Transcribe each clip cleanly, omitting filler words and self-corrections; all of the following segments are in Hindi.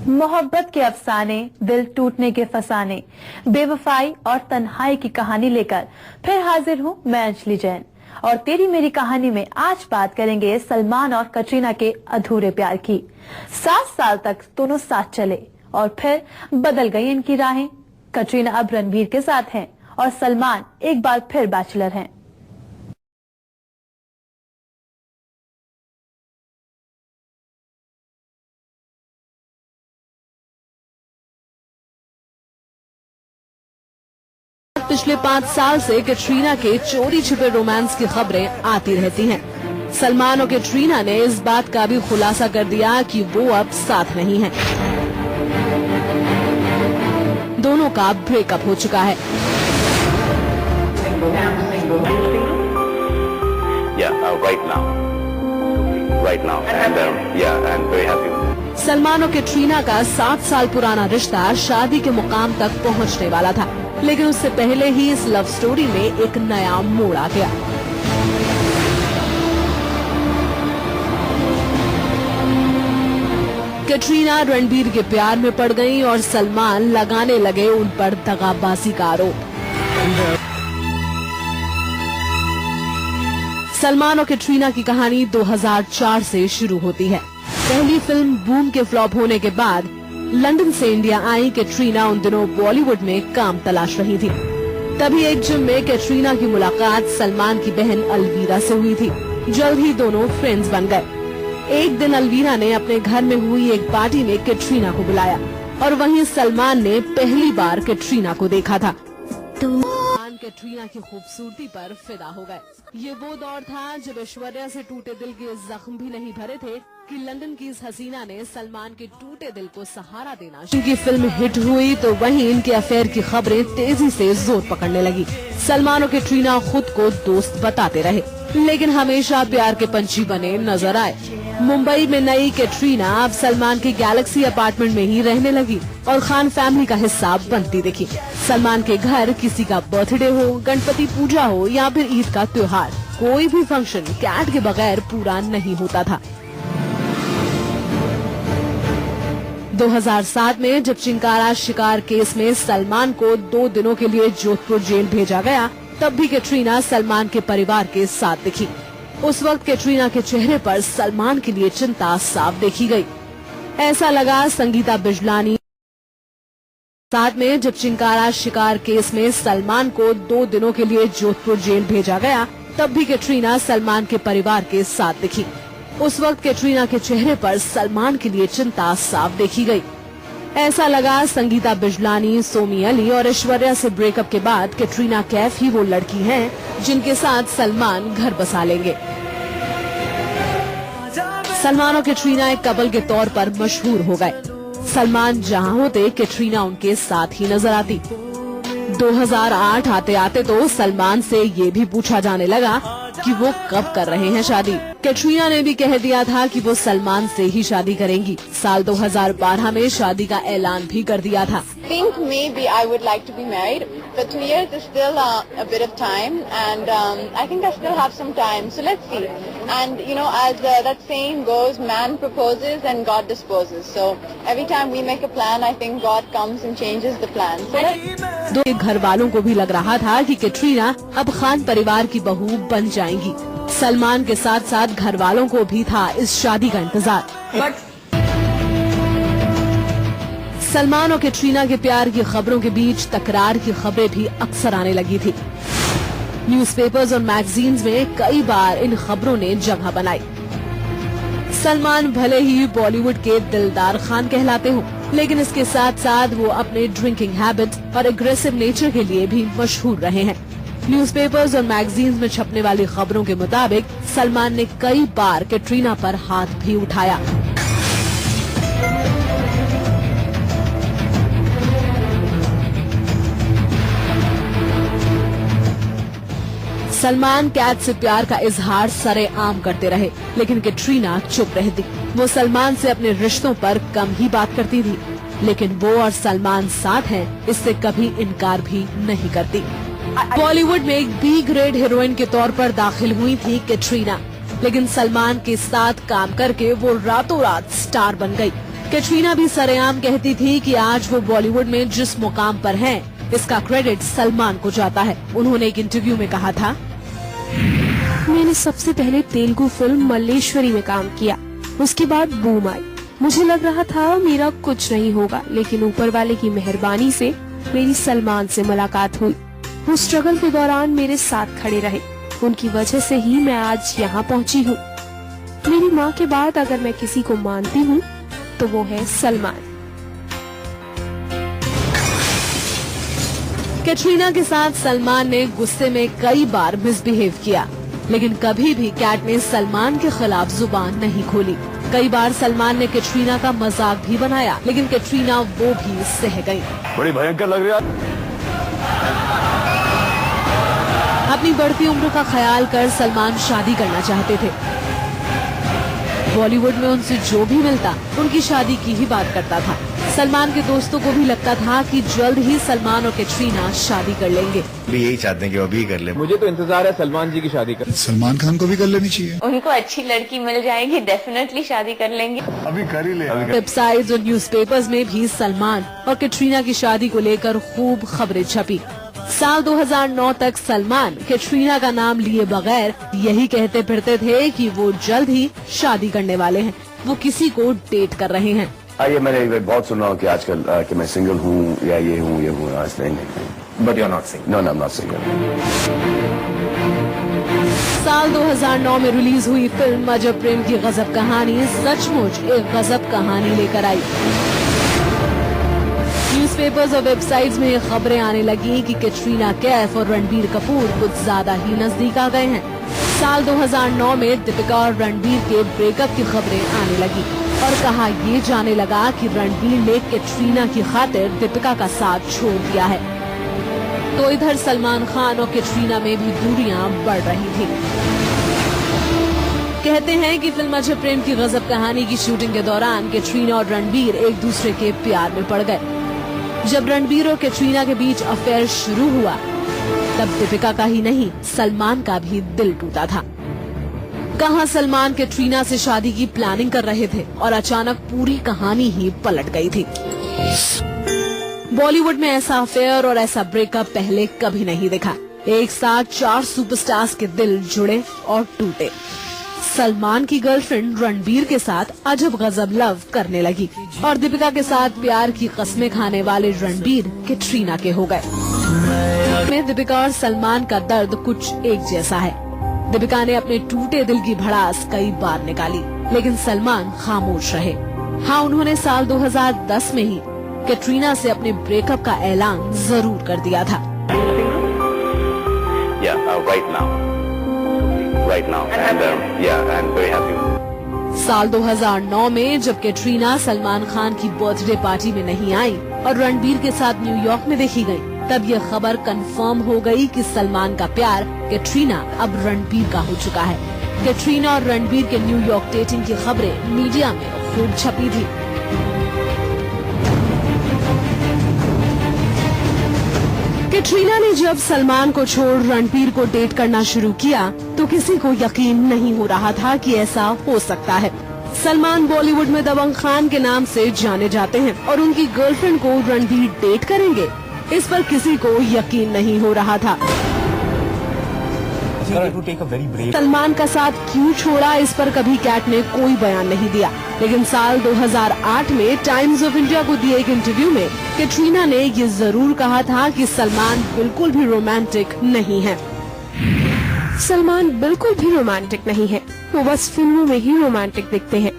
मोहब्बत के अफसाने, दिल टूटने के फसाने, बेवफाई और तन्हाई की कहानी लेकर फिर हाजिर हूँ मैं अंजलि जैन। और तेरी मेरी कहानी में आज बात करेंगे सलमान और कटरीना के अधूरे प्यार की। 7 साल तक दोनों साथ चले और फिर बदल गई इनकी राहें। कटरीना अब रणबीर के साथ हैं और सलमान एक बार फिर बैचलर हैं। पिछले 5 साल से कैटरीना के चोरी छिपे रोमांस की खबरें आती रहती हैं। सलमान और कैटरीना ने इस बात का भी खुलासा कर दिया कि वो अब साथ नहीं हैं। दोनों का ब्रेकअप हो चुका है। सलमान और कैटरीना का 7 साल पुराना रिश्ता शादी के मुकाम तक पहुंचने वाला था, लेकिन उससे पहले ही इस लव स्टोरी में एक नया मोड़ आ गया। कैटरीना रणबीर के प्यार में पड़ गईं और सलमान लगाने लगे उन पर दगाबाजी का आरोप। सलमान और कैटरीना की कहानी 2004 से शुरू होती है। पहली फिल्म बूम के फ्लॉप होने के बाद लंदन से इंडिया आई कैटरीना उन दिनों बॉलीवुड में काम तलाश रही थी। तभी एक जिम में कैटरीना की मुलाकात सलमान की बहन अलवीरा से हुई थी। जल्द ही दोनों फ्रेंड्स बन गए। एक दिन अलवीरा ने अपने घर में हुई एक पार्टी में कैटरीना को बुलाया और वहीं सलमान ने पहली बार कैटरीना को देखा था। सलमान कैटरीना की खूबसूरती पर फिदा हो गए। ये वो दौर था जब ऐश्वर्या से टूटे दिल के जख्म भी नहीं भरे थे कि लंदन की इस हसीना ने सलमान के टूटे दिल को सहारा देना। इनकी फिल्म हिट हुई तो वहीं इनके अफेयर की खबरें तेजी से जोर पकड़ने लगी। सलमान और कैटरीना खुद को दोस्त बताते रहे, लेकिन हमेशा प्यार के पंछी बने नजर आए। मुंबई में नई कैटरीना अब सलमान के गैलेक्सी अपार्टमेंट में ही रहने लगी और खान फैमिली का हिस्सा बनती दिखी। सलमान के घर किसी का बर्थडे हो, गणपति पूजा हो या फिर ईद का त्योहार, कोई भी फंक्शन कैट के बगैर पूरा नहीं होता था। 2007 में जब चिंकारा शिकार केस में सलमान को 2 दिनों के लिए जोधपुर जेल भेजा गया, तब भी कैटरीना सलमान के परिवार के साथ दिखी। उस वक्त कैटरीना के चेहरे पर सलमान के लिए चिंता साफ देखी गई। ऐसा लगा संगीता बिजलानी। साथ में जब चिंकारा शिकार केस में सलमान को 2 दिनों के लिए जोधपुर जेल भेजा गया, तब भी कैटरीना सलमान के परिवार के साथ दिखी। उस वक्त कैटरीना के चेहरे पर सलमान के लिए चिंता साफ देखी गई। ऐसा लगा संगीता बिजलानी, सोमी अली और ऐश्वर्या से ब्रेकअप के बाद कैटरीना कैफ ही वो लड़की हैं जिनके साथ सलमान घर बसा लेंगे। सलमान और कैटरीना एक कपल के तौर पर मशहूर हो गए। सलमान जहां होते कैटरीना उनके साथ ही नजर आती। 2008 आते आते तो सलमान से ये भी पूछा जाने लगा कि वो कब कर रहे हैं शादी। कैटरीना ने भी कह दिया था कि वो सलमान से ही शादी करेंगी। साल 2012 में शादी का ऐलान भी कर दिया था। think maybe I would like to be married, but 2 years is still a bit of time, and I think I still have some time. So let's see. And you know, as that saying goes, man proposes and God disposes. So every time we make a plan, I think God comes and changes the plan. So दो घर वालों को भी लग रहा था कि कैटरीना अब खान परिवार की बहू बन जाएंगी। सलमान के साथ साथ घर वालों को भी था इस शादी का इंतजार। सलमान और कैटरीना के प्यार की खबरों के बीच तकरार की खबरें भी अक्सर आने लगी थी। न्यूज़पेपर्स और मैगजीन्स में कई बार इन खबरों ने जगह बनाई। सलमान भले ही बॉलीवुड के दिलदार खान कहलाते हों, लेकिन इसके साथ साथ वो अपने ड्रिंकिंग हैबिट और एग्रेसिव नेचर के लिए भी मशहूर रहे हैं। न्यूज़पेपर्स और मैगजीन्स में छपने वाली खबरों के मुताबिक सलमान ने कई बार कैटरीना पर हाथ भी उठाया। सलमान कैट से प्यार का इजहार सरेआम करते रहे, लेकिन कैटरीना चुप रहती। वो सलमान से अपने रिश्तों पर कम ही बात करती थी, लेकिन वो और सलमान साथ हैं इससे कभी इनकार भी नहीं करती। बॉलीवुड में एक बी ग्रेड हीरोइन के तौर पर दाखिल हुई थी कैटरीना, लेकिन सलमान के साथ काम करके वो रातों रात स्टार बन गई। कैटरीना भी सरेआम कहती थी कि आज वो बॉलीवुड में जिस मुकाम पर हैं, इसका क्रेडिट सलमान को जाता है। उन्होंने एक इंटरव्यू में कहा था, मैंने सबसे पहले तेलुगु फिल्म मल्लेश्वरी में काम किया, उसके बाद बूम आई। मुझे लग रहा था मेरा कुछ नहीं होगा, लेकिन ऊपर वाले की मेहरबानी से मेरी सलमान से मुलाकात हुई। वो स्ट्रगल के दौरान मेरे साथ खड़े रहे, उनकी वजह से ही मैं आज यहाँ पहुँची हूँ। मेरी माँ के बाद अगर मैं किसी को मानती हूँ तो वो है सलमान। कैटरीना के साथ सलमान ने गुस्से में कई बार मिसबिहेव किया, लेकिन कभी भी कैट ने सलमान के खिलाफ जुबान नहीं खोली। कई बार सलमान ने कैटरीना का मजाक भी बनाया, लेकिन कैटरीना वो भी सह गयी। बड़ी भयंकर लग रही है। अपनी बढ़ती उम्र का ख्याल कर सलमान शादी करना चाहते थे। बॉलीवुड में उनसे जो भी मिलता उनकी शादी की ही बात करता था। सलमान के दोस्तों को भी लगता था कि जल्द ही सलमान और कैटरीना शादी कर लेंगे। भी यही चाहते हैं कि वो अभी कर ले। मुझे तो इंतजार है सलमान जी की शादी का। सलमान खान को भी कर लेनी चाहिए। उनको अच्छी लड़की मिल जाएगी, डेफिनेटली शादी कर लेंगे। अभी कर ही ले। वेबसाइट्स और न्यूज़पेपर्स में भी सलमान और कैटरीना की शादी को लेकर खूब खबरें छपी। साल 2009 तक सलमान कैटरीना का नाम लिए बगैर यही कहते फिरते थे कि वो जल्द ही शादी करने वाले हैं, वो किसी को डेट कर रहे हैं। ये मैंने बहुत सुना हूँ कि आजकल कि मैं सिंगल हूँ या ये हूँ आज नहीं। But you are not single. No I am not single. साल 2009 में रिलीज हुई फिल्म अजब प्रेम की गजब कहानी सचमुच एक गजब कहानी लेकर आई। न्यूज़पेपर्स और वेबसाइट्स में खबरें आने लगी कि कैटरीना कैफ और रणबीर कपूर कुछ ज्यादा ही नजदीक आ गए हैं। साल 2009 में दीपिका और रणबीर के ब्रेकअप की खबरें आने लगी और कहा ये जाने लगा कि रणबीर ने कैटरीना की खातिर दीपिका का साथ छोड़ दिया है। तो इधर सलमान खान और कैटरीना में भी दूरियां बढ़ रही थी। कहते हैं कि फिल्म अजब प्रेम की गजब कहानी की शूटिंग के दौरान कैटरीना और रणबीर एक दूसरे के प्यार में पड़ गए। जब रणबीर और कैटरीना के बीच अफेयर शुरू हुआ तब दीपिका का ही नहीं सलमान का भी दिल टूटा था। कहां सलमान कैटरीना से शादी की प्लानिंग कर रहे थे और अचानक पूरी कहानी ही पलट गई थी। बॉलीवुड में ऐसा अफेयर और ऐसा ब्रेकअप पहले कभी नहीं देखा। एक साथ 4 सुपरस्टार्स के दिल जुड़े और टूटे। सलमान की गर्लफ्रेंड रणबीर के साथ अजब गजब लव करने लगी और दीपिका के साथ प्यार की कस्में खाने वाले रणबीर कैटरीना के हो गए। में दीपिका और सलमान का दर्द कुछ एक जैसा है। दीपिका ने अपने टूटे दिल की भड़ास कई बार निकाली, लेकिन सलमान खामोश रहे। हाँ, उन्होंने साल 2010 में ही कैटरीना से अपने ब्रेकअप का ऐलान जरूर कर दिया था। Right now, and I'm very happy. साल 2009 में जब कैटरीना सलमान खान की बर्थडे पार्टी में नहीं आई और रणबीर के साथ न्यूयॉर्क में देखी गई, तब यह खबर कंफर्म हो गई कि सलमान का प्यार कैटरीना अब रणबीर का हो चुका है। कैटरीना और रणबीर के न्यूयॉर्क डेटिंग की खबरें मीडिया में खूब छपी थी। कैटरीना ने जब सलमान को छोड़ रणबीर को डेट करना शुरू किया तो किसी को यकीन नहीं हो रहा था कि ऐसा हो सकता है। सलमान बॉलीवुड में दबंग खान के नाम से जाने जाते हैं और उनकी गर्लफ्रेंड को रणबीर डेट करेंगे, इस पर किसी को यकीन नहीं हो रहा था। सलमान का साथ क्यों छोड़ा, इस पर कभी कैट ने कोई बयान नहीं दिया, लेकिन साल 2008 में टाइम्स ऑफ इंडिया को दिए एक इंटरव्यू में कैटरीना ने ये जरूर कहा था कि सलमान बिल्कुल भी रोमांटिक नहीं है। सलमान बिल्कुल भी रोमांटिक नहीं है, वो बस फिल्मों में ही रोमांटिक दिखते हैं।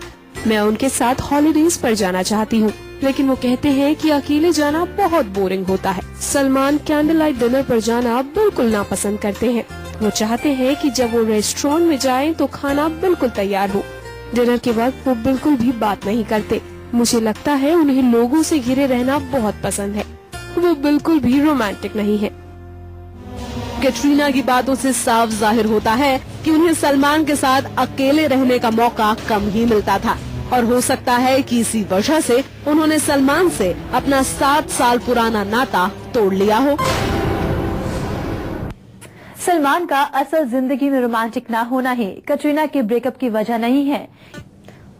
मैं उनके साथ हॉलीडेज पर जाना चाहती हूँ, लेकिन वो कहते हैं कि अकेले जाना बहुत बोरिंग होता है। सलमान कैंडल लाइट डिनर पर जाना बिल्कुल नापसंद करते हैं। वो चाहते हैं कि जब वो रेस्टोरेंट में जाएं तो खाना बिल्कुल तैयार हो। डिनर के वक्त वो बिल्कुल भी बात नहीं करते। मुझे लगता है उन्हें लोगों से घिरे रहना बहुत पसंद है। वो बिल्कुल भी रोमांटिक नहीं है। कैटरीना की बातों से साफ जाहिर होता है कि उन्हें सलमान के साथ अकेले रहने का मौका कम ही मिलता था और हो सकता है कि इसी वजह से उन्होंने सलमान से अपना 7 साल पुराना नाता तोड़ लिया हो। सलमान का असल जिंदगी में रोमांटिक ना होना ही कैटरीना के ब्रेकअप की वजह नहीं है।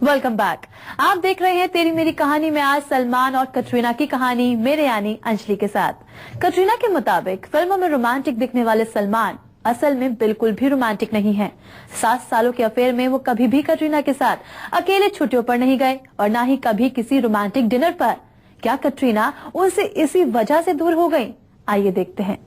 Welcome back. आप देख रहे हैं तेरी मेरी कहानी में आज सलमान और कटरीना की कहानी, मेरे यानी अंजलि के साथ। कटरीना के मुताबिक फिल्मों में रोमांटिक दिखने वाले सलमान असल में बिल्कुल भी रोमांटिक नहीं है। 7 सालों के अफेयर में वो कभी भी कटरीना के साथ अकेले छुट्टियों पर नहीं गए और न ही कभी किसी रोमांटिक डिनर पर। क्या कटरीना उनसे इसी वजह से दूर हो गई? आइए देखते हैं।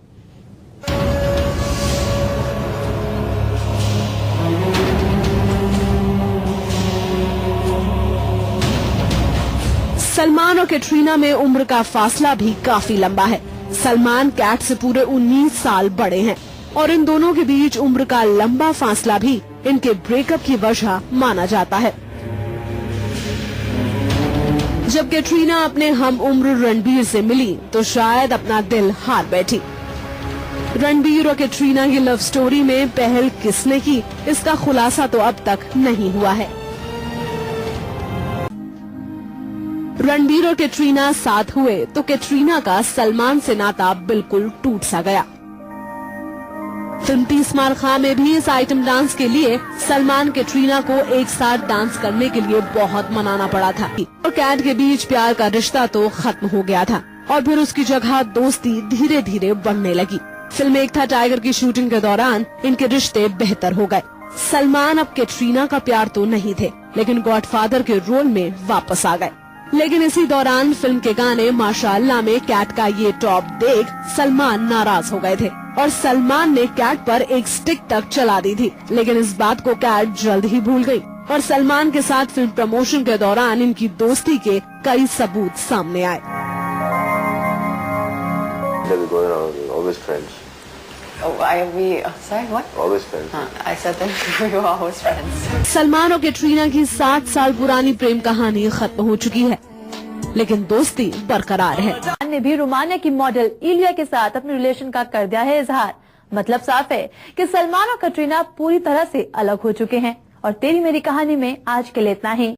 सलमान और कैटरीना में उम्र का फासला भी काफी लंबा है। सलमान कैट से पूरे 19 साल बड़े हैं और इन दोनों के बीच उम्र का लंबा फासला भी इनके ब्रेकअप की वजह माना जाता है। जब कैटरीना अपने हम उम्र रणबीर से मिली तो शायद अपना दिल हार बैठी। रणबीर और कैटरीना की लव स्टोरी में पहल किसने की, इसका खुलासा तो अब तक नहीं हुआ है। रणबीर और कैटरीना साथ हुए तो कैटरीना का सलमान से नाता बिल्कुल टूट सा गया। फिल्म 30 मार खां में भी इस आइटम डांस के लिए सलमान कैटरीना को एक साथ डांस करने के लिए बहुत मनाना पड़ा था और कैट के बीच प्यार का रिश्ता तो खत्म हो गया था और फिर उसकी जगह दोस्ती धीरे धीरे बढ़ने लगी। फिल्म एक था टाइगर की शूटिंग के दौरान इनके रिश्ते बेहतर हो गए। सलमान अब कैटरीना का प्यार तो नहीं थे, लेकिन गॉडफादर के रोल में वापस आ गए। लेकिन इसी दौरान फिल्म के गाने माशाअल्लाह में कैट का ये टॉप देख सलमान नाराज हो गए थे और सलमान ने कैट पर एक स्टिक तक चला दी थी। लेकिन इस बात को कैट जल्द ही भूल गई और सलमान के साथ फिल्म प्रमोशन के दौरान इनकी दोस्ती के कई सबूत सामने आए। सलमान और कैटरीना की 7 साल पुरानी प्रेम कहानी खत्म हो चुकी है, लेकिन दोस्ती बरकरार है। सलमान ने भी रोमानिया की मॉडल इलिया के साथ अपने रिलेशन का कर दिया है इजहार। मतलब साफ है कि सलमान और कटरीना पूरी तरह से अलग हो चुके हैं। और तेरी मेरी कहानी में आज के लिए इतना ही।